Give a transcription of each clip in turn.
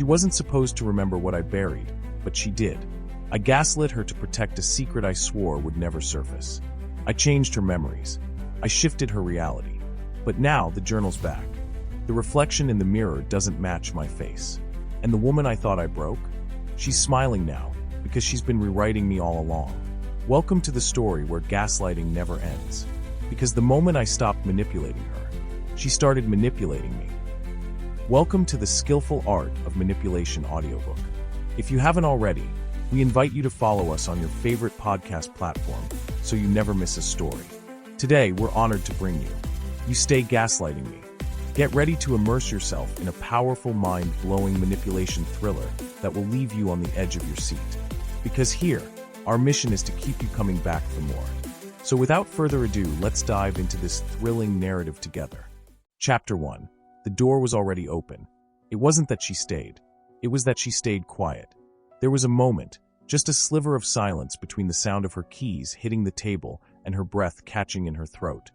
She wasn't supposed to remember what I buried, but she did. I gaslit her to protect a secret I swore would never surface. I changed her memories. I shifted her reality. But now the journal's back. The reflection in the mirror doesn't match my face. And the woman I thought I broke? She's smiling now, because she's been rewriting me all along. Welcome to the story where gaslighting never ends. Because the moment I stopped manipulating her, she started manipulating me. Welcome to the Skillful Art of Manipulation audiobook. If you haven't already, we invite you to follow us on your favorite podcast platform so you never miss a story. Today, we're honored to bring you Stay Gaslighting Me. Get ready to immerse yourself in a powerful, mind-blowing manipulation thriller that will leave you on the edge of your seat. Because here, our mission is to keep you coming back for more. So without further ado, let's dive into this thrilling narrative together. Chapter 1. The door was already open. It wasn't that she stayed. It was that she stayed quiet. There was a moment, just a sliver of silence between the sound of her keys hitting the table and her breath catching in her throat,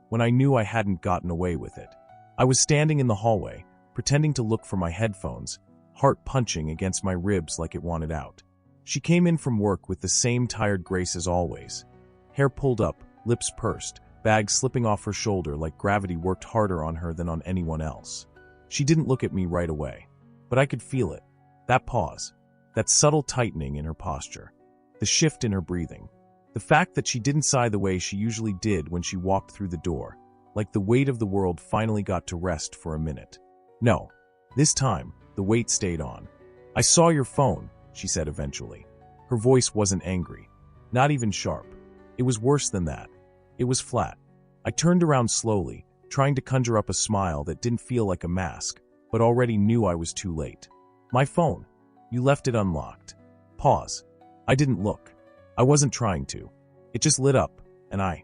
when I knew I hadn't gotten away with it. I was standing in the hallway, pretending to look for my headphones, heart punching against my ribs like it wanted out. She came in from work with the same tired grace as always. Hair pulled up, lips pursed, bag slipping off her shoulder like gravity worked harder on her than on anyone else. She didn't look at me right away, but I could feel it. That pause, that subtle tightening in her posture, the shift in her breathing, the fact that she didn't sigh the way she usually did when she walked through the door, like the weight of the world finally got to rest for a minute. No, this time, the weight stayed on. "I saw your phone," she said eventually. Her voice wasn't angry, not even sharp. It was worse than that. It was flat. I turned around slowly, trying to conjure up a smile that didn't feel like a mask, but already knew I was too late. "My phone. You left it unlocked." Pause. I didn't look. I wasn't trying to. It just lit up, and I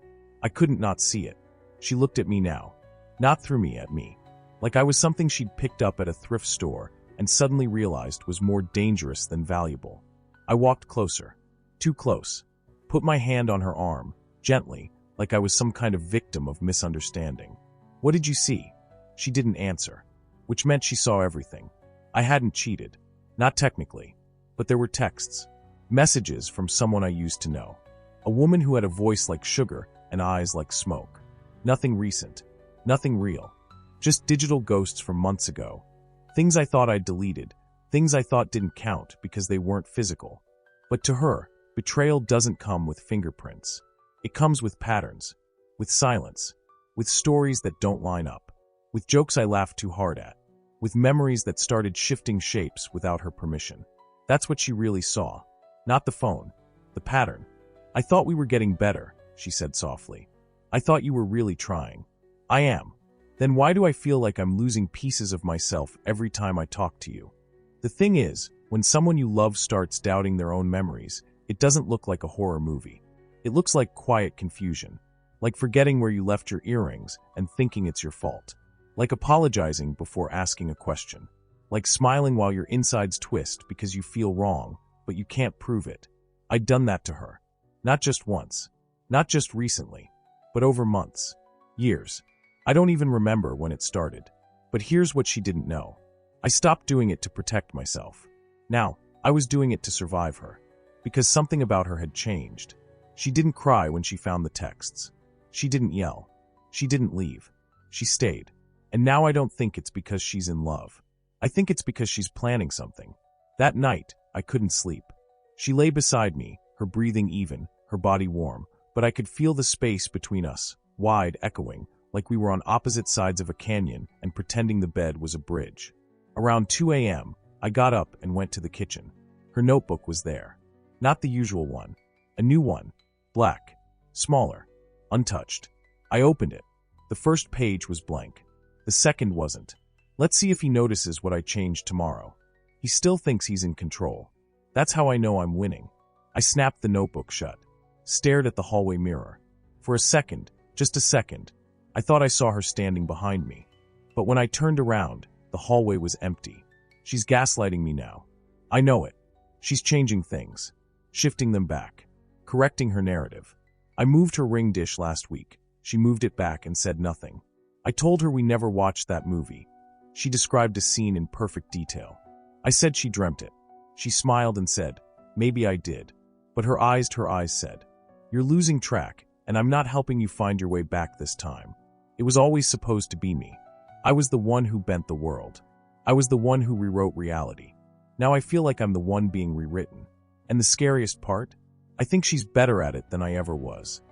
couldn't not see it. She looked at me now. Not through me, at me. Like I was something she'd picked up at a thrift store and suddenly realized was more dangerous than valuable. I walked closer. Too close. Put my hand on her arm, gently, like I was some kind of victim of misunderstanding. "What did you see?" She didn't answer, which meant she saw everything. I hadn't cheated. Not technically. But there were texts. Messages from someone I used to know. A woman who had a voice like sugar and eyes like smoke. Nothing recent. Nothing real. Just digital ghosts from months ago. Things I thought I'd deleted. Things I thought didn't count because they weren't physical. But to her, betrayal doesn't come with fingerprints. It comes with patterns. With silence. With stories that don't line up. With jokes I laughed too hard at. With memories that started shifting shapes without her permission. That's what she really saw. Not the phone. The pattern. "I thought we were getting better," she said softly. "I thought you were really trying." "I am." "Then why do I feel like I'm losing pieces of myself every time I talk to you?" The thing is, when someone you love starts doubting their own memories, it doesn't look like a horror movie. It looks like quiet confusion. Like forgetting where you left your earrings and thinking it's your fault. Like apologizing before asking a question. Like smiling while your insides twist because you feel wrong, but you can't prove it. I'd done that to her. Not just once. Not just recently. But over months. Years. I don't even remember when it started. But here's what she didn't know. I stopped doing it to protect myself. Now, I was doing it to survive her. Because something about her had changed. She didn't cry when she found the texts. She didn't yell. She didn't leave. She stayed. And now I don't think it's because she's in love. I think it's because she's planning something. That night, I couldn't sleep. She lay beside me, her breathing even, her body warm, but I could feel the space between us, wide, echoing, like we were on opposite sides of a canyon and pretending the bed was a bridge. Around 2 a.m., I got up and went to the kitchen. Her notebook was there. Not the usual one. A new one. Black. Smaller. Untouched. I opened it. The first page was blank. The second wasn't. Let's see if he notices what I changed tomorrow. He still thinks he's in control. That's how I know I'm winning. I snapped the notebook shut. Stared at the hallway mirror. For a second, just a second, I thought I saw her standing behind me. But when I turned around, the hallway was empty. She's gaslighting me now. I know it. She's changing things. Shifting them back. Correcting her narrative. I moved her ring dish last week. She moved it back and said nothing. I told her we never watched that movie. She described a scene in perfect detail. I said she dreamt it. She smiled and said, maybe I did. But her eyes said, you're losing track, and I'm not helping you find your way back this time. It was always supposed to be me. I was the one who bent the world. I was the one who rewrote reality. Now I feel like I'm the one being rewritten. And the scariest part? I think she's better at it than I ever was.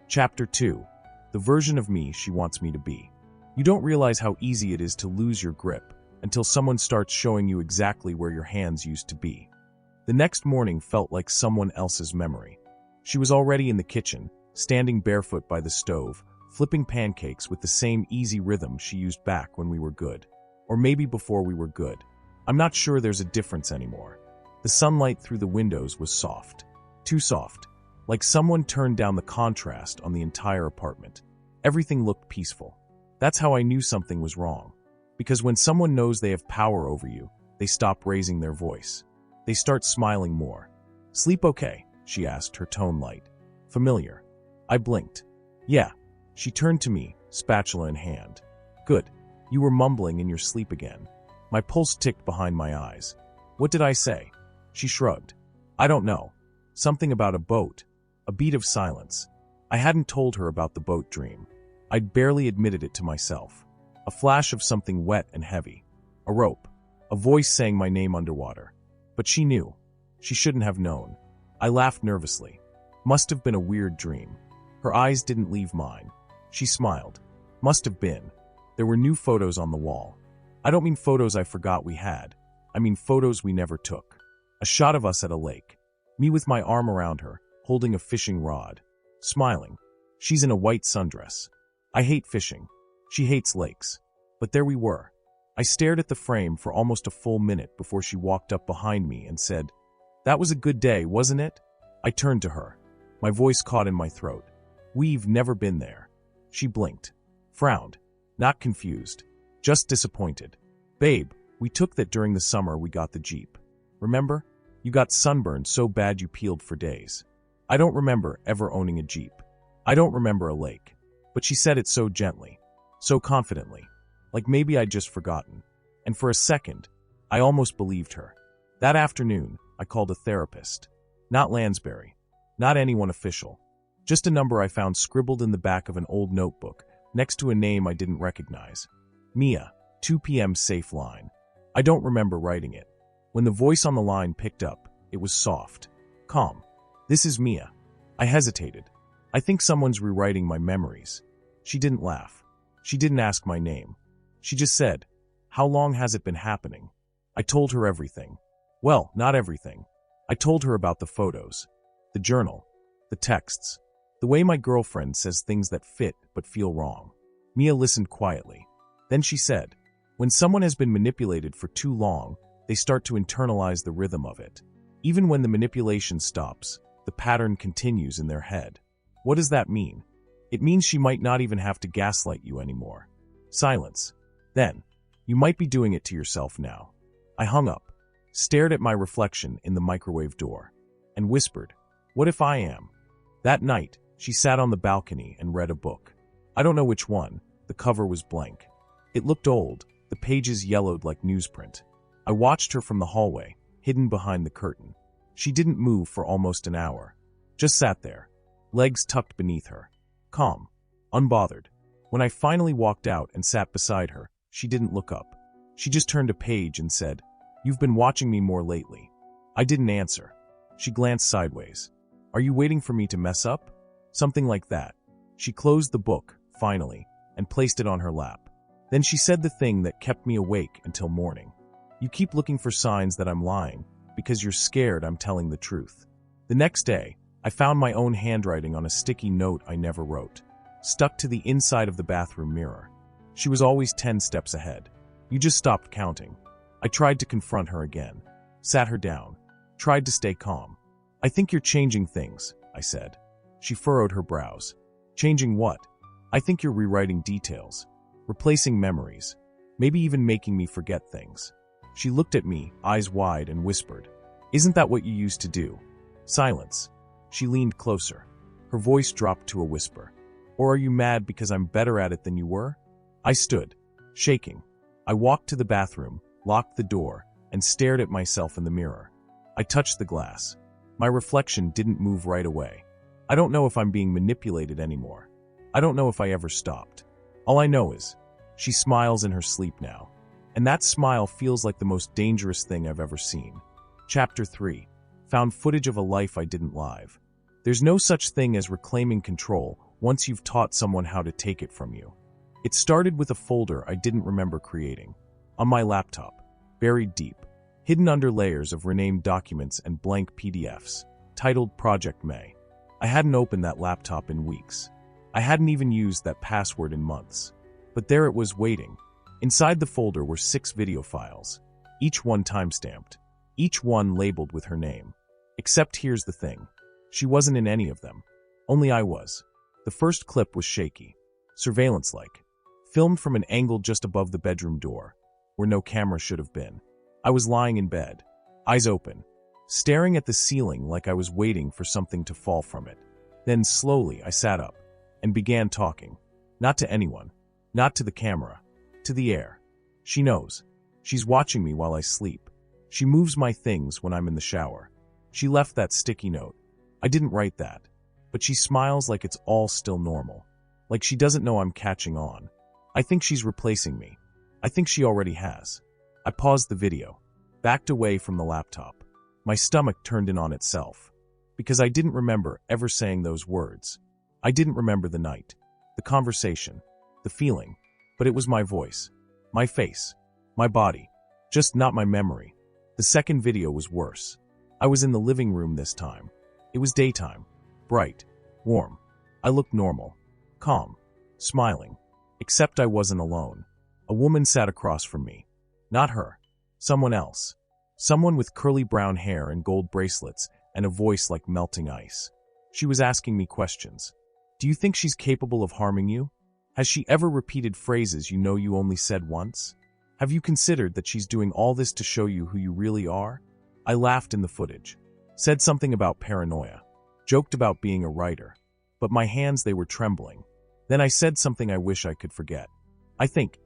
Chapter 2. The version of me she wants me to be. You don't realize how easy it is to lose your grip until someone starts showing you exactly where your hands used to be. The next morning felt like someone else's memory. She was already in the kitchen, standing barefoot by the stove, flipping pancakes with the same easy rhythm she used back when we were good. Or maybe before we were good. I'm not sure there's a difference anymore. The sunlight through the windows was soft. Too soft. Like someone turned down the contrast on the entire apartment. Everything looked peaceful. That's how I knew something was wrong. Because when someone knows they have power over you, they stop raising their voice. They start smiling more. Sleep okay? She asked, her tone light. Familiar. I blinked. Yeah. She turned to me, spatula in hand. Good. You were mumbling in your sleep again. My pulse ticked behind my eyes. What did I say? She shrugged. I don't know. Something about a boat. A beat of silence. I hadn't told her about the boat dream. I'd barely admitted it to myself. A flash of something wet and heavy. A rope. A voice saying my name underwater. But she knew. She shouldn't have known. I laughed nervously. Must have been a weird dream. Her eyes didn't leave mine. She smiled. Must have been. There were new photos on the wall. I don't mean photos I forgot we had. I mean photos we never took. A shot of us at a lake. Me with my arm around her, holding a fishing rod. Smiling. She's in a white sundress. I hate fishing. She hates lakes. But there we were. I stared at the frame for almost a full minute before she walked up behind me and said, "That was a good day, wasn't it?" I turned to her. My voice caught in my throat. "We've never been there." She blinked. Frowned. Not confused. Just disappointed. "Babe, we took that during the summer we got the Jeep. Remember? You got sunburned so bad you peeled for days." I don't remember ever owning a Jeep. I don't remember a lake. But she said it so gently. So confidently. Like maybe I'd just forgotten. And for a second, I almost believed her. That afternoon, I called a therapist. Not Lansbury. Not anyone official. Just a number I found scribbled in the back of an old notebook, next to a name I didn't recognize. Mia, 2 p.m. safe line. I don't remember writing it. When the voice on the line picked up, it was soft. Calm. "This is Mia." I hesitated. I think someone's rewriting my memories. She didn't laugh. She didn't ask my name. She just said, "How long has it been happening?" I told her everything. Well, not everything. I told her about the photos, the journal, the texts, the way my girlfriend says things that fit but feel wrong. Mia listened quietly. Then she said, "When someone has been manipulated for too long, they start to internalize the rhythm of it. Even when the manipulation stops, the pattern continues in their head." What does that mean? It means she might not even have to gaslight you anymore. Silence. Then, "You might be doing it to yourself now." I hung up, stared at my reflection in the microwave door, and whispered, "What if I am?" That night, she sat on the balcony and read a book. I don't know which one. The cover was blank. It looked old, the pages yellowed like newsprint. I watched her from the hallway, hidden behind the curtain. She didn't move for almost an hour. Just sat there, legs tucked beneath her. Calm. Unbothered. When I finally walked out and sat beside her, she didn't look up. She just turned a page and said, "You've been watching me more lately." I didn't answer. She glanced sideways. "Are you waiting for me to mess up?" Something like that. She closed the book, finally, and placed it on her lap. Then she said the thing that kept me awake until morning. "You keep looking for signs that I'm lying, because you're scared I'm telling the truth." The next day, I found my own handwriting on a sticky note I never wrote, stuck to the inside of the bathroom mirror. She was always 10 steps ahead. You just stopped counting. I tried to confront her again. Sat her down. Tried to stay calm. "I think you're changing things," I said. She furrowed her brows. "Changing what?" "I think you're rewriting details. Replacing memories. Maybe even making me forget things." She looked at me, eyes wide, and whispered, "Isn't that what you used to do?" Silence. She leaned closer. Her voice dropped to a whisper. "Or are you mad because I'm better at it than you were?" I stood, shaking. I walked to the bathroom, locked the door, and stared at myself in the mirror. I touched the glass. My reflection didn't move right away. I don't know if I'm being manipulated anymore. I don't know if I ever stopped. All I know is, she smiles in her sleep now. And that smile feels like the most dangerous thing I've ever seen. Chapter 3. Found footage of a life I didn't live. There's no such thing as reclaiming control once you've taught someone how to take it from you. It started with a folder I didn't remember creating. On my laptop, buried deep, hidden under layers of renamed documents and blank PDFs, titled Project May. I hadn't opened that laptop in weeks. I hadn't even used that password in months. But there it was waiting. Inside the folder were 6 video files, each one timestamped, each one labeled with her name. Except here's the thing. She wasn't in any of them. Only I was. The first clip was shaky, surveillance-like, filmed from an angle just above the bedroom door, where no camera should have been. I was lying in bed, eyes open, staring at the ceiling like I was waiting for something to fall from it. Then slowly I sat up and began talking. Not to anyone, not to the camera, to the air. She knows. She's watching me while I sleep. She moves my things when I'm in the shower. She left that sticky note. I didn't write that, but she smiles like it's all still normal. Like she doesn't know I'm catching on. I think she's replacing me. I think she already has. I paused the video, backed away from the laptop. My stomach turned in on itself, because I didn't remember ever saying those words. I didn't remember the night, the conversation, the feeling, but it was my voice, my face, my body, just not my memory. The second video was worse. I was in the living room this time. It was daytime, bright, warm. I looked normal, calm, smiling, except I wasn't alone. A woman sat across from me. Not her. Someone else. Someone with curly brown hair and gold bracelets and a voice like melting ice. She was asking me questions. Do you think she's capable of harming you? Has she ever repeated phrases you know you only said once? Have you considered that she's doing all this to show you who you really are? I laughed in the footage. Said something about paranoia. Joked about being a writer. But my hands, they were trembling. Then I said something I wish I could forget. I think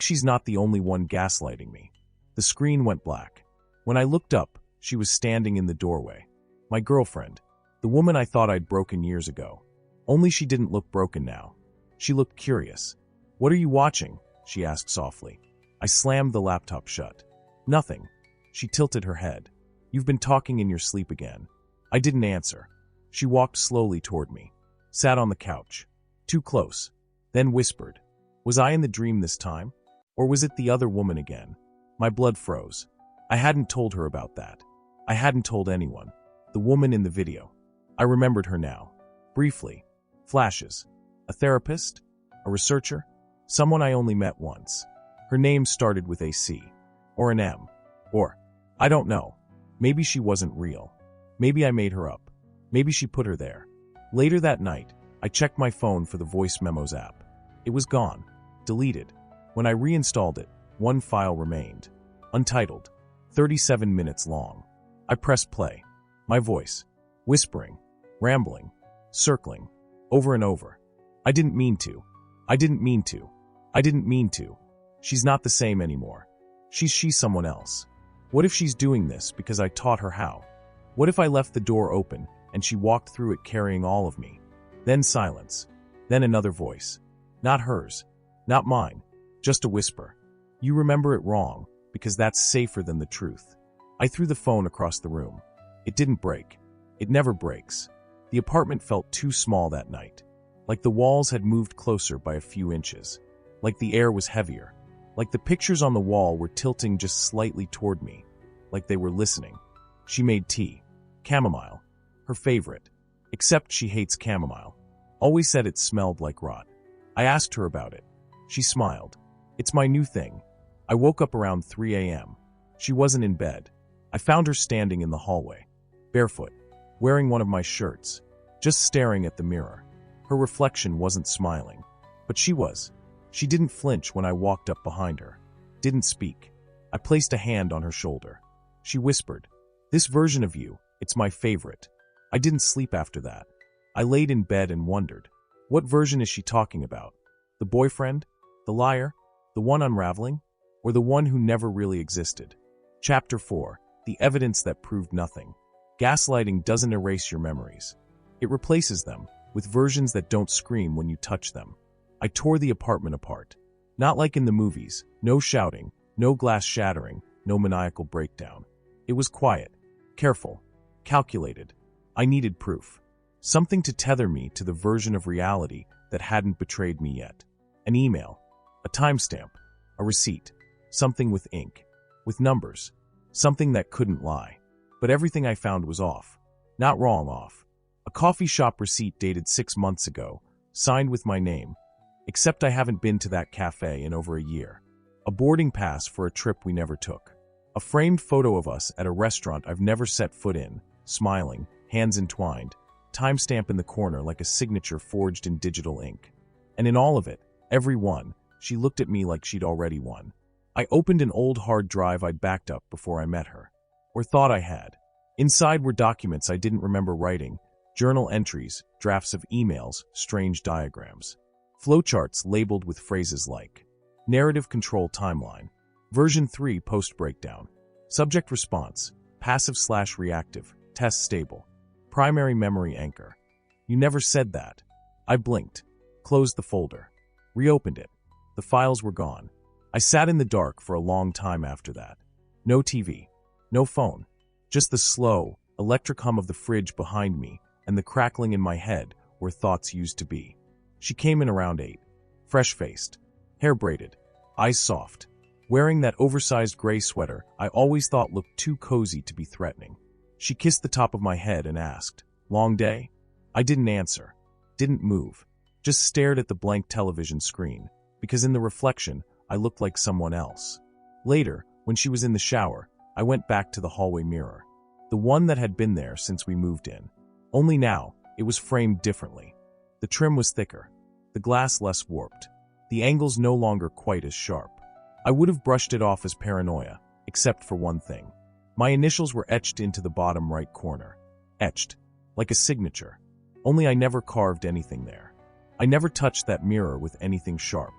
she's not the only one gaslighting me. The screen went black. When I looked up, she was standing in the doorway. My girlfriend. The woman I thought I'd broken years ago. Only she didn't look broken now. She looked curious. What are you watching? She asked softly. I slammed the laptop shut. Nothing. She tilted her head. You've been talking in your sleep again. I didn't answer. She walked slowly toward me. Sat on the couch. Too close. Then whispered. Was I in the dream this time? Or was it the other woman again? My blood froze. I hadn't told her about that. I hadn't told anyone. The woman in the video. I remembered her now. Briefly. Flashes. A therapist? A researcher? Someone I only met once. Her name started with a C. Or an M. Or, I don't know. Maybe she wasn't real. Maybe I made her up. Maybe she put her there. Later that night, I checked my phone for the voice memos app. It was gone. Deleted. When I reinstalled it, one file remained. Untitled. 37 minutes long. I pressed play. My voice. Whispering. Rambling. Circling. Over and over. I didn't mean to. I didn't mean to. I didn't mean to. She's not the same anymore. She's someone else. What if she's doing this because I taught her how? What if I left the door open and she walked through it carrying all of me? Then silence. Then another voice. Not hers. Not mine. Just a whisper. You remember it wrong, because that's safer than the truth. I threw the phone across the room. It didn't break. It never breaks. The apartment felt too small that night. Like the walls had moved closer by a few inches. Like the air was heavier. Like the pictures on the wall were tilting just slightly toward me. Like they were listening. She made tea. Chamomile. Her favorite. Except she hates chamomile. Always said it smelled like rot. I asked her about it. She smiled. It's my new thing. I woke up around 3 a.m. She wasn't in bed. I found her standing in the hallway. Barefoot. Wearing one of my shirts. Just staring at the mirror. Her reflection wasn't smiling. But she was. She didn't flinch when I walked up behind her. Didn't speak. I placed a hand on her shoulder. She whispered, "This version of you, it's my favorite." I didn't sleep after that. I laid in bed and wondered, what version is she talking about? The boyfriend? The liar? The one unraveling? Or the one who never really existed? Chapter 4. The Evidence That Proved Nothing. Gaslighting doesn't erase your memories. It replaces them with versions that don't scream when you touch them. I tore the apartment apart. Not like in the movies. No shouting, no glass shattering, no maniacal breakdown. It was quiet, careful, calculated. I needed proof. Something to tether me to the version of reality that hadn't betrayed me yet. An email, a timestamp, a receipt, something with ink, with numbers, something that couldn't lie. But everything I found was off. Not wrong off. A coffee shop receipt dated 6 months ago, signed with my name, except I haven't been to that cafe in over a year. A boarding pass for a trip we never took. A framed photo of us at a restaurant I've never set foot in, smiling, hands entwined, timestamp in the corner like a signature forged in digital ink. And in all of it, every one, she looked at me like she'd already won. I opened an old hard drive I'd backed up before I met her. Or thought I had. Inside were documents I didn't remember writing, journal entries, drafts of emails, strange diagrams. Flowcharts labeled with phrases like Narrative Control Timeline, Version 3 Post-Breakdown, Subject Response, Passive/Reactive, Test Stable, Primary Memory Anchor. You never said that. I blinked, closed the folder, reopened it. The files were gone. I sat in the dark for a long time after that. No TV, no phone, just the slow, electric hum of the fridge behind me and the crackling in my head where thoughts used to be. She came in around 8, fresh-faced, hair braided, eyes soft, wearing that oversized gray sweater I always thought looked too cozy to be threatening. She kissed the top of my head and asked, "Long day?" I didn't answer, didn't move, just stared at the blank television screen, because in the reflection, I looked like someone else. Later, when she was in the shower, I went back to the hallway mirror, the one that had been there since we moved in. Only now, it was framed differently. The trim was thicker, the glass less warped, the angles no longer quite as sharp. I would have brushed it off as paranoia, except for one thing. My initials were etched into the bottom right corner. Etched, like a signature. Only I never carved anything there. I never touched that mirror with anything sharp.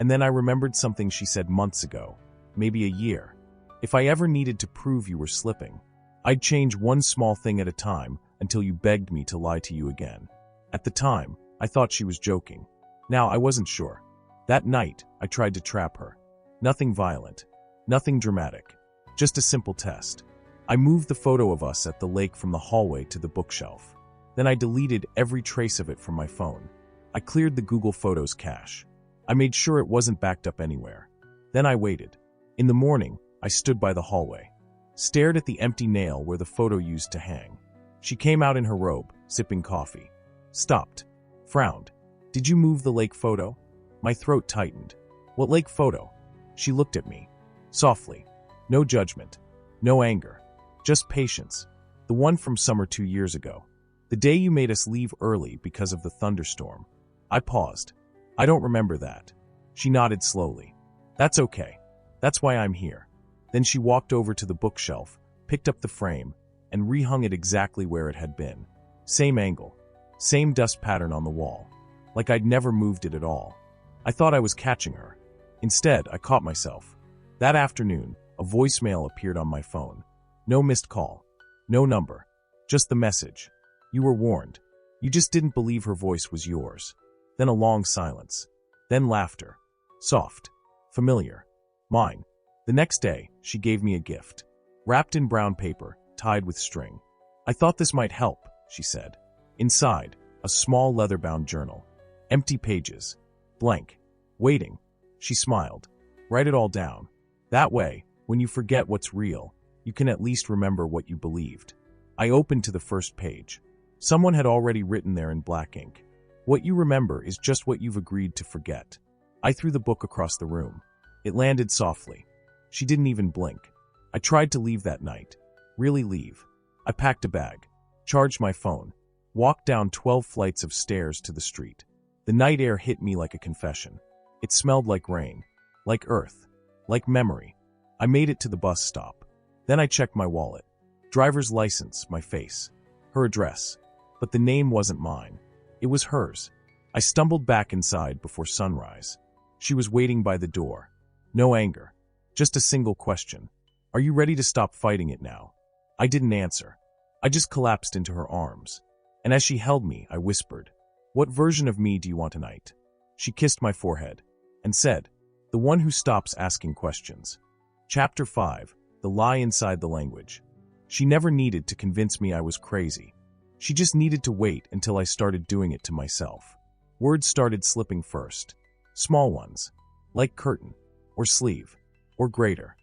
And then I remembered something she said months ago, maybe a year. If I ever needed to prove you were slipping, I'd change one small thing at a time until you begged me to lie to you again. At the time, I thought she was joking. Now I wasn't sure. That night, I tried to trap her. Nothing violent, nothing dramatic, just a simple test. I moved the photo of us at the lake from the hallway to the bookshelf. Then I deleted every trace of it from my phone. I cleared the Google Photos cache. I made sure it wasn't backed up anywhere. Then I waited. In the morning, I stood by the hallway, stared at the empty nail where the photo used to hang. She came out in her robe, sipping coffee. Stopped. Frowned. "Did you move the lake photo?" My throat tightened. "What lake photo?" She looked at me. Softly. No judgment. No anger. Just patience. "The one from summer 2 years ago. The day you made us leave early because of the thunderstorm." I paused. "I don't remember that." She nodded slowly. "That's okay. That's why I'm here." Then she walked over to the bookshelf, picked up the frame, and rehung it exactly where it had been. Same angle. Same dust pattern on the wall. Like I'd never moved it at all. I thought I was catching her. Instead, I caught myself. That afternoon, a voicemail appeared on my phone. No missed call. No number. Just the message. "You were warned. You just didn't believe her voice was yours." Then a long silence. Then laughter. Soft. Familiar. Mine. The next day, she gave me a gift. Wrapped in brown paper, tied with string. "I thought this might help," she said. Inside, a small leather-bound journal. Empty pages. Blank. Waiting. She smiled. "Write it all down. That way, when you forget what's real, you can at least remember what you believed." I opened to the first page. Someone had already written there in black ink. "What you remember is just what you've agreed to forget." I threw the book across the room. It landed softly. She didn't even blink. I tried to leave that night. Really leave. I packed a bag, charged my phone, walked down 12 flights of stairs to the street. The night air hit me like a confession. It smelled like rain, like earth, like memory. I made it to the bus stop. Then I checked my wallet. Driver's license, my face, her address. But the name wasn't mine. It was hers. I stumbled back inside before sunrise. She was waiting by the door. No anger. Just a single question. Are you ready to stop fighting it now? I didn't answer. I just collapsed into her arms. And as she held me, I whispered, "What version of me do you want tonight?" She kissed my forehead and said, "The one who stops asking questions." Chapter 5. The Lie Inside the Language. She never needed to convince me I was crazy. She just needed to wait until I started doing it to myself. Words started slipping first. Small ones, like curtain, or sleeve, or greater.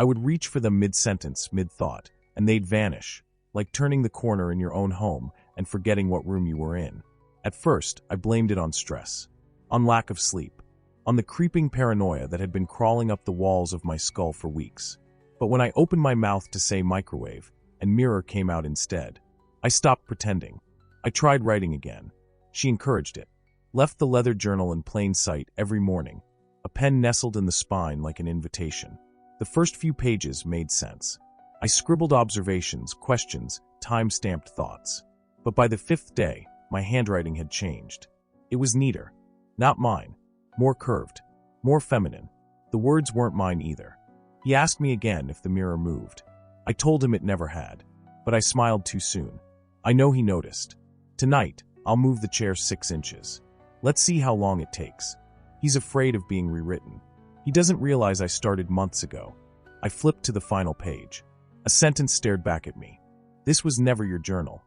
I would reach for them mid-sentence, mid-thought, and they'd vanish, like turning the corner in your own home and forgetting what room you were in. At first, I blamed it on stress, on lack of sleep, on the creeping paranoia that had been crawling up the walls of my skull for weeks. But when I opened my mouth to say microwave, and mirror came out instead, I stopped pretending. I tried writing again. She encouraged it. Left the leather journal in plain sight every morning, a pen nestled in the spine like an invitation. The first few pages made sense. I scribbled observations, questions, time-stamped thoughts. But by the 5th day, my handwriting had changed. It was neater. Not mine. More curved. More feminine. The words weren't mine either. He asked me again if the mirror moved. I told him it never had. But I smiled too soon. I know he noticed. Tonight, I'll move the chair 6 inches. Let's see how long it takes. He's afraid of being rewritten. He doesn't realize I started months ago. I flipped to the final page. A sentence stared back at me. This was never your journal.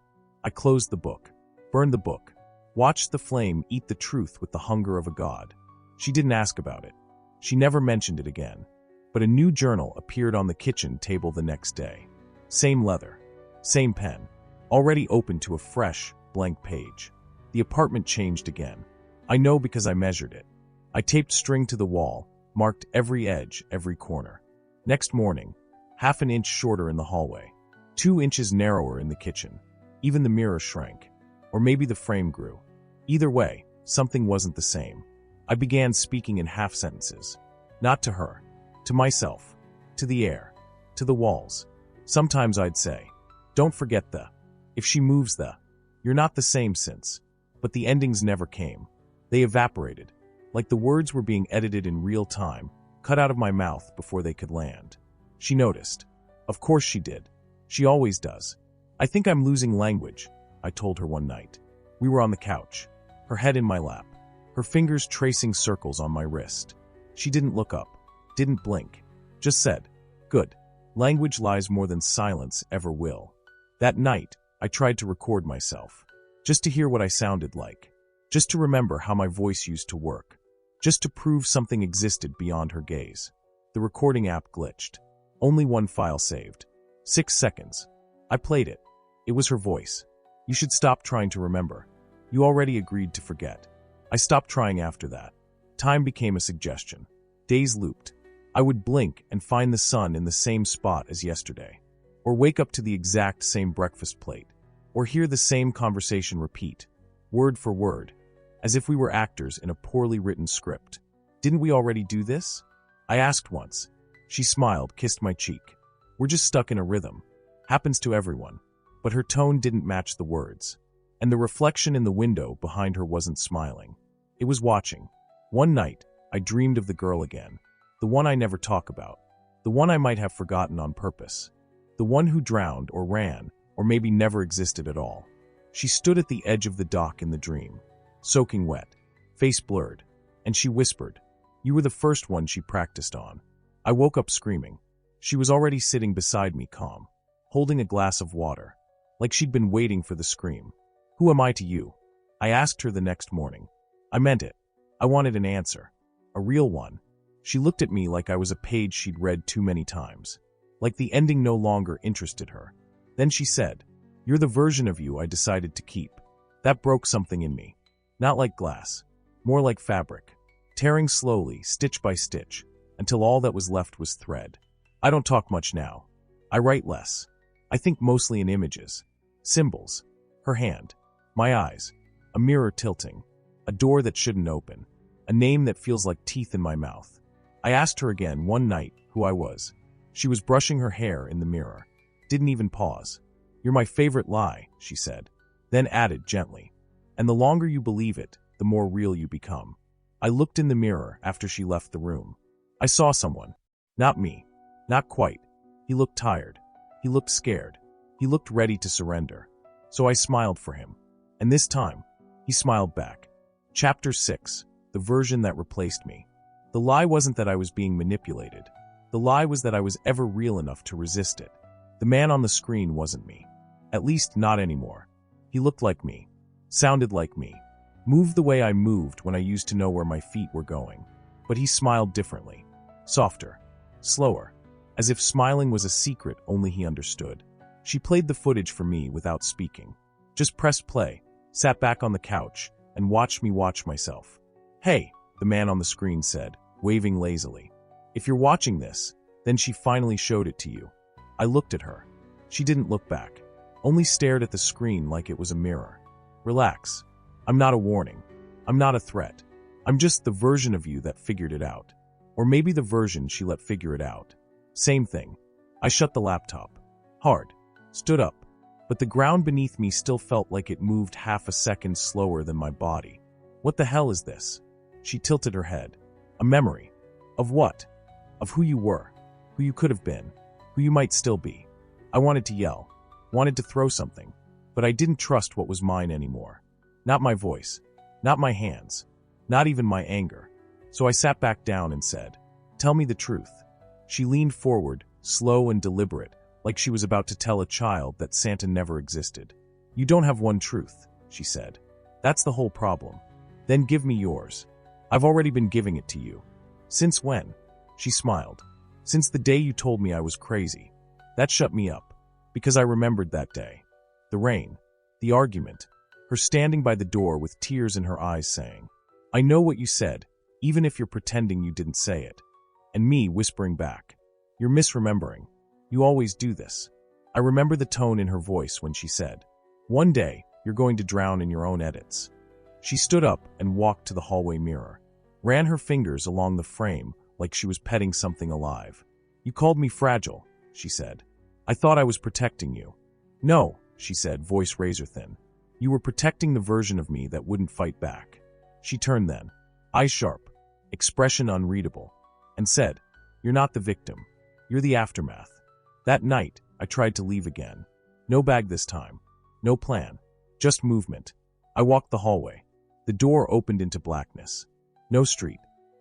I closed the book, burned the book, watched the flame eat the truth with the hunger of a god. She didn't ask about it. She never mentioned it again. But a new journal appeared on the kitchen table the next day. Same leather, same pen, already open to a fresh, blank page. The apartment changed again. I know because I measured it. I taped string to the wall, marked every edge, every corner. Next morning, half an inch shorter in the hallway, 2 inches narrower in the kitchen. Even the mirror shrank. Or maybe the frame grew. Either way, something wasn't the same. I began speaking in half sentences. Not to her. To myself. To the air. To the walls. Sometimes I'd say, "Don't forget the. If she moves the. You're not the same since." But the endings never came. They evaporated. Like the words were being edited in real time, cut out of my mouth before they could land. She noticed. Of course she did. She always does. "I think I'm losing language," I told her one night. We were on the couch, her head in my lap, her fingers tracing circles on my wrist. She didn't look up, didn't blink, just said, "Good. Language lies more than silence ever will." That night, I tried to record myself, just to hear what I sounded like, just to remember how my voice used to work, just to prove something existed beyond her gaze. The recording app glitched. Only one file saved. 6 seconds. I played it. It was her voice. "You should stop trying to remember. You already agreed to forget." I stopped trying after that. Time became a suggestion. Days looped. I would blink and find the sun in the same spot as yesterday, or wake up to the exact same breakfast plate, or hear the same conversation repeat, word for word, as if we were actors in a poorly written script. "Didn't we already do this?" I asked once. She smiled, kissed my cheek. "We're just stuck in a rhythm. Happens to everyone." But her tone didn't match the words. And the reflection in the window behind her wasn't smiling. It was watching. One night, I dreamed of the girl again. The one I never talk about. The one I might have forgotten on purpose. The one who drowned or ran, or maybe never existed at all. She stood at the edge of the dock in the dream, soaking wet, face blurred, and she whispered, "You were the first one she practiced on." I woke up screaming. She was already sitting beside me, calm, holding a glass of water, like she'd been waiting for the scream. "Who am I to you?" I asked her the next morning. I meant it. I wanted an answer. A real one. She looked at me like I was a page she'd read too many times. Like the ending no longer interested her. Then she said, "You're the version of you I decided to keep." That broke something in me. Not like glass. More like fabric. Tearing slowly, stitch by stitch, until all that was left was thread. I don't talk much now. I write less. I think mostly in images. Symbols. Her hand. My eyes. A mirror tilting. A door that shouldn't open. A name that feels like teeth in my mouth. I asked her again one night who I was. She was brushing her hair in the mirror. Didn't even pause. "You're my favorite lie," she said. Then added gently, "And the longer you believe it, the more real you become." I looked in the mirror after she left the room. I saw someone. Not me. Not quite. He looked tired. He looked scared. He looked ready to surrender. So I smiled for him. And this time, he smiled back. Chapter 6. The version that replaced me. The lie wasn't that I was being manipulated. The lie was that I was ever real enough to resist it. The man on the screen wasn't me. At least not anymore. He looked like me. Sounded like me. Moved the way I moved when I used to know where my feet were going. But he smiled differently. Softer. Slower. As if smiling was a secret only he understood. She played the footage for me without speaking. Just pressed play, sat back on the couch, and watched me watch myself. "Hey," the man on the screen said, waving lazily. "If you're watching this, then she finally showed it to you." I looked at her. She didn't look back. Only stared at the screen like it was a mirror. "Relax. I'm not a warning. I'm not a threat. I'm just the version of you that figured it out. Or maybe the version she let figure it out. Same thing." I shut the laptop. Hard. Stood up. But the ground beneath me still felt like it moved half a second slower than my body. "What the hell is this?" She tilted her head. "A memory." "Of what?" "Of who you were. Who you could have been. Who you might still be." I wanted to yell. Wanted to throw something. But I didn't trust what was mine anymore. Not my voice. Not my hands. Not even my anger. So I sat back down and said, "Tell me the truth." She leaned forward, slow and deliberate, like she was about to tell a child that Santa never existed. "You don't have one truth," she said. "That's the whole problem. Then give me yours. I've already been giving it to you." "Since when?" She smiled. "Since the day you told me I was crazy." That shut me up. Because I remembered that day. The rain. The argument. Her standing by the door with tears in her eyes saying, "I know what you said, even if you're pretending you didn't say it." And me whispering back, "You're misremembering. You always do this." I remember the tone in her voice when she said, "One day, you're going to drown in your own edits." She stood up and walked to the hallway mirror. Ran her fingers along the frame like she was petting something alive. "You called me fragile," she said. "I thought I was protecting you." "No," she said, voice razor thin. "You were protecting the version of me that wouldn't fight back." She turned then, eyes sharp, expression unreadable, and said, "You're not the victim. You're the aftermath." That night, I tried to leave again. No bag this time. No plan. Just movement. I walked the hallway. The door opened into blackness. No street.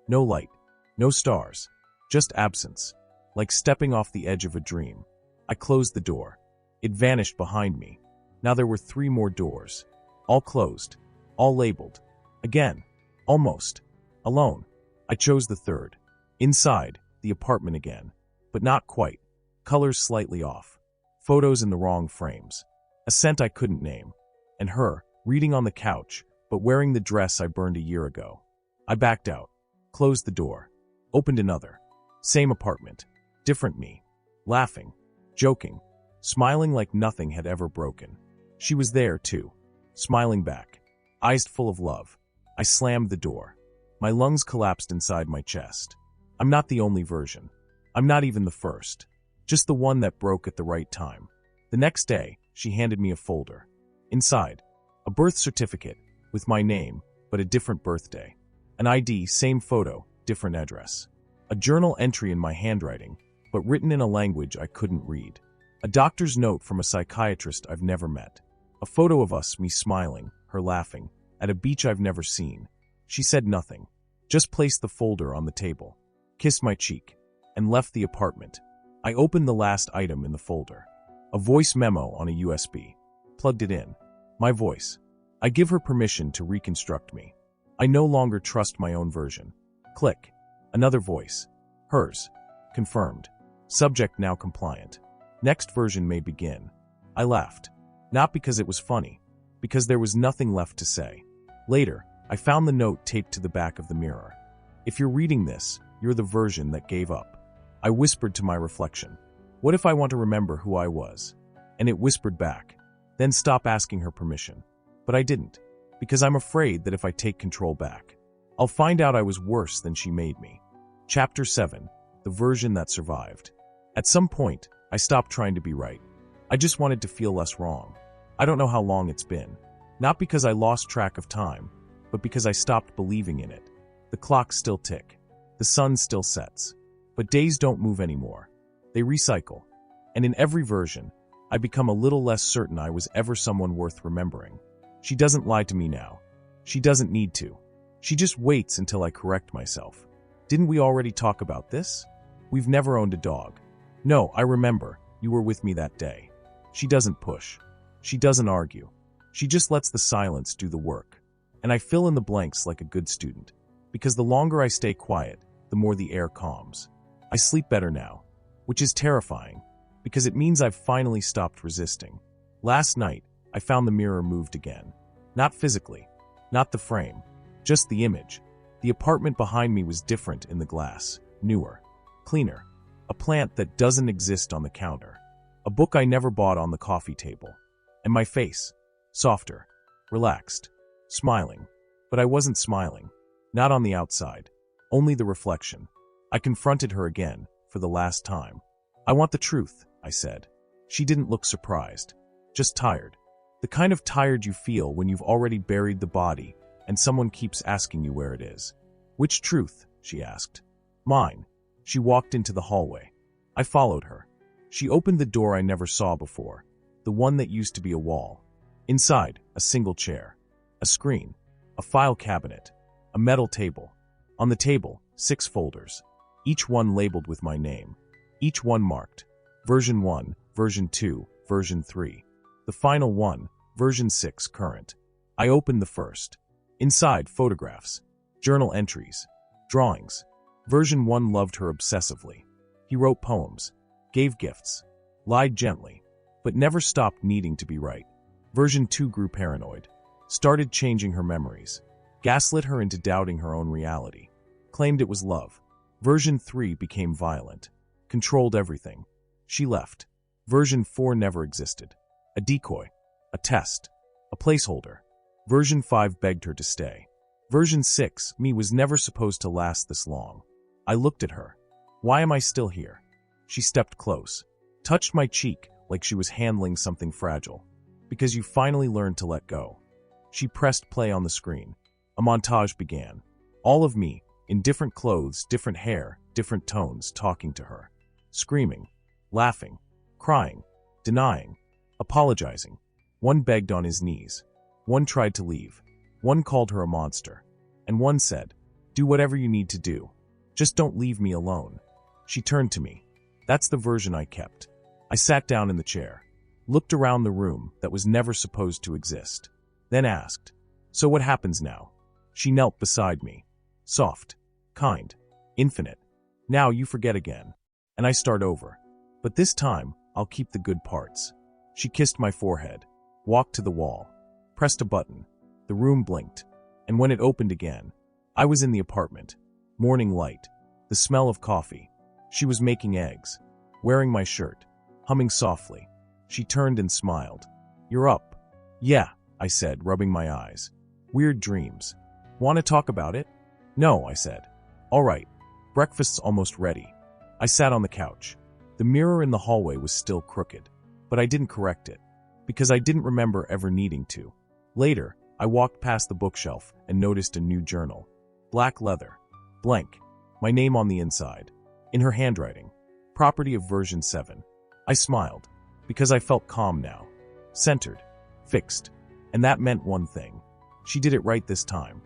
No light. No stars. Just absence. Like stepping off the edge of a dream. I closed the door. It vanished behind me. Now there were 3 more doors. All closed. All labeled. Again. Almost. Alone. I chose the 3rd. Inside, the apartment again. But not quite. Colors slightly off. Photos in the wrong frames. A scent I couldn't name. And her, reading on the couch, but wearing the dress I burned a year ago. I backed out. Closed the door. Opened another. Same apartment. Different me. Laughing. Joking. Smiling like nothing had ever broken. She was there, too. Smiling back. Eyes full of love. I slammed the door. My lungs collapsed inside my chest. I'm not the only version. I'm not even the first. Just the one that broke at the right time. The next day, she handed me a folder. Inside, a birth certificate with my name, but a different birthday. An ID, same photo, different address. A journal entry in my handwriting, but written in a language I couldn't read. A doctor's note from a psychiatrist I've never met. A photo of us, me smiling, her laughing, at a beach I've never seen. She said nothing, just placed the folder on the table, kissed my cheek, and left the apartment. I opened the last item in the folder. A voice memo on a USB. Plugged it in. My voice. I give her permission to reconstruct me. I no longer trust my own version. Click. Another voice. Hers. Confirmed. Subject now compliant. Next version may begin. I laughed. Not because it was funny. Because there was nothing left to say. Later, I found the note taped to the back of the mirror. If you're reading this, you're the version that gave up. I whispered to my reflection. What if I want to remember who I was? And it whispered back. Then stop asking her permission. But I didn't. Because I'm afraid that if I take control back, I'll find out I was worse than she made me. Chapter 7. The version that survived. At some point, I stopped trying to be right. I just wanted to feel less wrong. I don't know how long it's been. Not because I lost track of time, but because I stopped believing in it. The clocks still tick. The sun still sets. But days don't move anymore. They recycle. And in every version, I become a little less certain I was ever someone worth remembering. She doesn't lie to me now. She doesn't need to. She just waits until I correct myself. Didn't we already talk about this? We've never owned a dog. No, I remember. You were with me that day. She doesn't push. She doesn't argue. She just lets the silence do the work. And I fill in the blanks like a good student. Because the longer I stay quiet, the more the air calms. I sleep better now, which is terrifying, because it means I've finally stopped resisting. Last night, I found the mirror moved again. Not physically, not the frame, just the image. The apartment behind me was different in the glass, newer, cleaner. A plant that doesn't exist on the counter. A book I never bought on the coffee table. And my face, softer, relaxed, smiling. But I wasn't smiling. Not on the outside. Only the reflection. I confronted her again, for the last time. I want the truth, I said. She didn't look surprised. Just tired. The kind of tired you feel when you've already buried the body and someone keeps asking you where it is. Which truth? She asked. Mine. She walked into the hallway. I followed her. She opened the door I never saw before, the one that used to be a wall. Inside, a single chair, a screen, a file cabinet, a metal table. On the table, 6 folders, each one labeled with my name, each one marked, version 1, version 2, version 3. The final one, version 6 current. I opened the first. Inside, photographs, journal entries, drawings. Version 1 loved her obsessively. He wrote poems, gave gifts, lied gently, but never stopped needing to be right. Version 2 grew paranoid, started changing her memories, gaslit her into doubting her own reality, claimed it was love. Version 3 became violent, controlled everything. She left. Version 4 never existed. A decoy, a test, a placeholder. Version 5 begged her to stay. Version 6, me, was never supposed to last this long. I looked at her. Why am I still here? She stepped close, touched my cheek like she was handling something fragile. Because you finally learned to let go. She pressed play on the screen. A montage began. All of me, in different clothes, different hair, different tones, talking to her. Screaming, laughing, crying, denying, apologizing. One begged on his knees. One tried to leave. One called her a monster. And one said, do whatever you need to do. Just don't leave me alone. She turned to me. That's the version I kept. I sat down in the chair, looked around the room that was never supposed to exist, then asked, so what happens now? She knelt beside me. Soft, kind, infinite. Now you forget again. And I start over. But this time, I'll keep the good parts. She kissed my forehead, walked to the wall, pressed a button. The room blinked. And when it opened again, I was in the apartment. Morning light, the smell of coffee. She was making eggs, wearing my shirt, humming softly. She turned and smiled. You're up. Yeah, I said, rubbing my eyes. Weird dreams. Want to talk about it? No, I said. All right. Breakfast's almost ready. I sat on the couch. The mirror in the hallway was still crooked, but I didn't correct it, because I didn't remember ever needing to. Later, I walked past the bookshelf and noticed a new journal. Black leather. Blank. My name on the inside. In her handwriting. Property of version 7. I smiled, because I felt calm now. Centered. Fixed. And that meant one thing. She did it right this time.